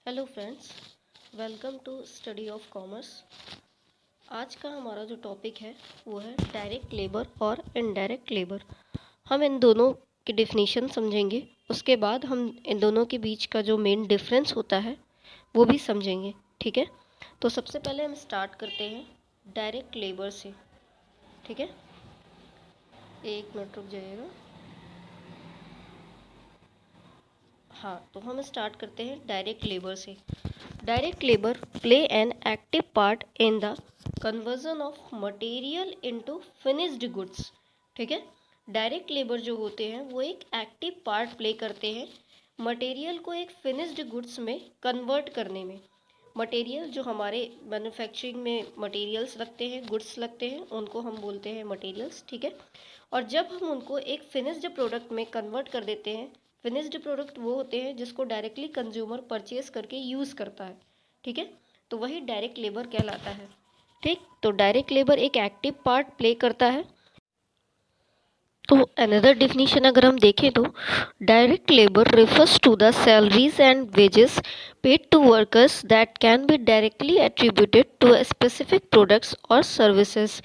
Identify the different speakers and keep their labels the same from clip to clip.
Speaker 1: Hello friends, welcome to study of commerce. आज का हमारा जो टॉपिक है वो है डायरेक्ट लेबर और इनडायरेक्ट लेबर। हम इन दोनों की डेफिनेशन समझेंगे, उसके बाद हम इन दोनों के बीच का जो मेन डिफरेंस होता है वो भी समझेंगे। ठीक है, तो सबसे पहले हम स्टार्ट करते हैं डायरेक्ट लेबर से। ठीक है, एक मिनट रुक जाइएगा। हाँ, तो हम स्टार्ट करते हैं डायरेक्ट लेबर से। Direct labour play an active part in the conversion of material into finished goods. ठीक है, डायरेक्ट लेबर जो होते हैं वो एक एक्टिव पार्ट प्ले करते हैं मटेरियल को एक फिनिश्ड गुड्स में कन्वर्ट करने में। मटेरियल जो हमारे मैन्युफैक्चरिंग में मटेरियल्स लगते हैं, गुड्स लगते हैं, उनको हम बोलते हैं मटेरियल्स। ठीक है, और जब हम उनको एक फिनिश्ड प्रोडक्ट में कन्वर्ट कर देते हैं, फिनिश्ड प्रोडक्ट वो होते हैं जिसको डायरेक्टली कंज्यूमर परचेज करके यूज़ करता है। ठीक है, तो वही डायरेक्ट लेबर कहलाता है। ठीक, तो डायरेक्ट लेबर एक एक्टिव पार्ट प्ले करता है। तो अनदर डेफिनेशन अगर हम देखें तो direct labour refers to the salaries and wages paid to workers that can be directly attributed to specific products और services.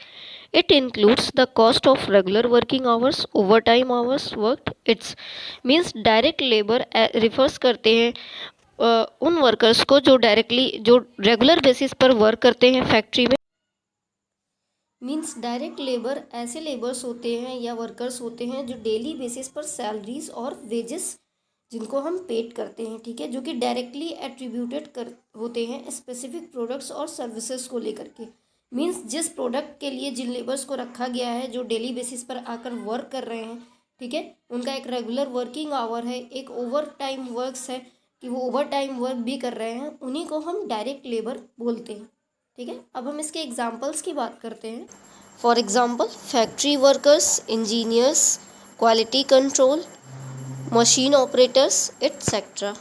Speaker 1: It includes the cost of regular working hours, overtime hours worked. It's means direct labor refers करते हैं उन workers को जो directly जो regular basis पर work करते हैं फैक्ट्री में। मीन्स डायरेक्ट लेबर ऐसे लेबर्स होते हैं या वर्कर्स होते हैं जो डेली बेसिस पर सैलरीज और वेजेस जिनको हम पेड करते हैं। ठीक है, जो कि डायरेक्टली एट्रीब्यूटेड कर होते हैं स्पेसिफिक प्रोडक्ट्स और सर्विसेज को लेकर के। मीन्स जिस प्रोडक्ट के लिए जिन लेबर्स को रखा गया है जो डेली बेसिस पर आकर वर्क कर रहे हैं, ठीक है, उनका एक रेगुलर वर्किंग आवर है, एक ओवर टाइम वर्क्स है कि वो ओवर टाइम वर्क भी कर रहे हैं, उन्हीं को हम डायरेक्ट लेबर बोलते हैं। ठीक है, अब हम इसके एग्जाम्पल्स की बात करते हैं। For example factory workers, engineers, quality control, machine operators etcetera.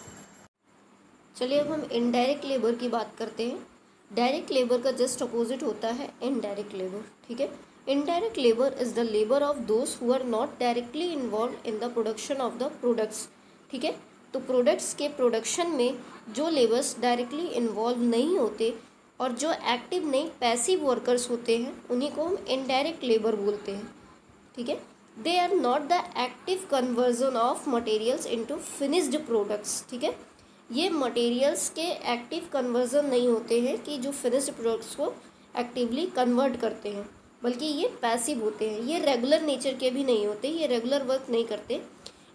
Speaker 1: चलिए अब हम इनडायरेक्ट लेबर की बात करते हैं। डायरेक्ट लेबर का जस्ट अपोजिट होता है इनडायरेक्ट लेबर। ठीक है, indirect labour is the labour of those who are not directly involve in the production of the products. ठीक है, तो प्रोडक्ट्स के प्रोडक्शन में जो लेबर्स डायरेक्टली इन्वॉल्व नहीं होते और जो एक्टिव नहीं पैसिव वर्कर्स होते हैं, उन्हीं को हम इनडायरेक्ट लेबर बोलते हैं। ठीक है, they are not the active conversion of materials into finished products. ठीक है, ये मटेरियल्स के एक्टिव कन्वर्जन नहीं होते हैं कि जो फिनिश्ड प्रोडक्ट्स को एक्टिवली कन्वर्ट करते हैं, बल्कि ये पैसिव होते हैं। ये रेगुलर नेचर के भी नहीं होते, ये रेगुलर वर्क नहीं करते,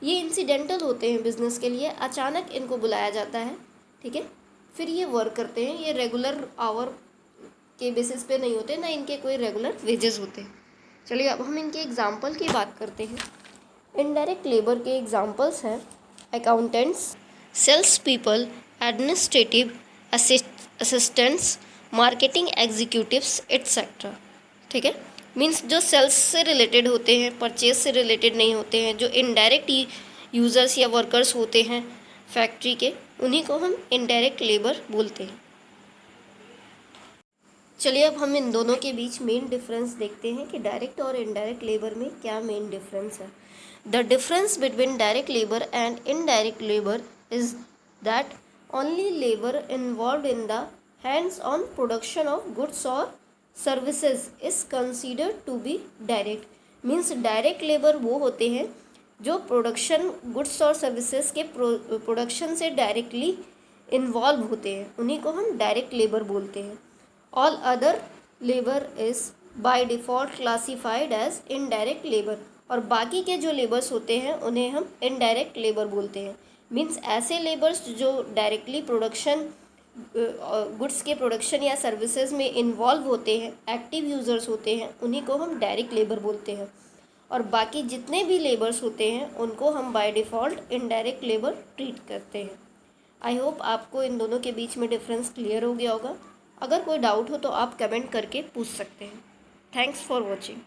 Speaker 1: ये इंसिडेंटल होते हैं बिजनेस के लिए, अचानक इनको बुलाया जाता है। ठीक है, फिर ये वर्क करते हैं, ये रेगुलर आवर के बेसिस पे नहीं होते, ना इनके कोई रेगुलर वेजेस होते हैं। चलिए अब हम इनके एग्जाम्पल की बात करते हैं। इनडायरेक्ट लेबर के एग्जाम्पल्स हैं accountants, sales people, administrative assistants, marketing executives etcetera. ठीक है, मीन्स जो सेल्स से रिलेटेड होते हैं, परचेज से रिलेटेड नहीं होते हैं, जो इनडायरेक्ट यूज़र्स या वर्कर्स होते हैं फैक्ट्री के, उन्हीं को हम इनडायरेक्ट लेबर बोलते हैं। चलिए अब हम इन दोनों के बीच मेन डिफरेंस देखते हैं कि डायरेक्ट और इनडायरेक्ट लेबर में क्या मेन डिफरेंस है। The difference between direct labour and indirect labour is that only labor involved in the hands-on production of goods or services is considered to be direct. Means direct labor वो होते हैं जो production goods और services के production से directly involve होते हैं, उन्हीं को हम डायरेक्ट लेबर बोलते हैं। All other labour is by default classified as indirect labour, और बाकी के जो लेबर्स होते हैं उन्हें हम इनडायरेक्ट लेबर बोलते हैं। मीन्स ऐसे लेबर्स जो डायरेक्टली प्रोडक्शन गुड्स के प्रोडक्शन या सर्विसेज में इन्वॉल्व होते हैं, एक्टिव यूज़र्स होते हैं, उन्हीं को हम डायरेक्ट लेबर बोलते हैं। और बाकी जितने भी लेबर्स होते हैं उनको हम by default indirect labour treat करते हैं। आई होप आपको इन दोनों के बीच में डिफरेंस क्लियर हो गया होगा। अगर कोई डाउट हो तो आप कमेंट करके पूछ सकते हैं। Thanks for watching.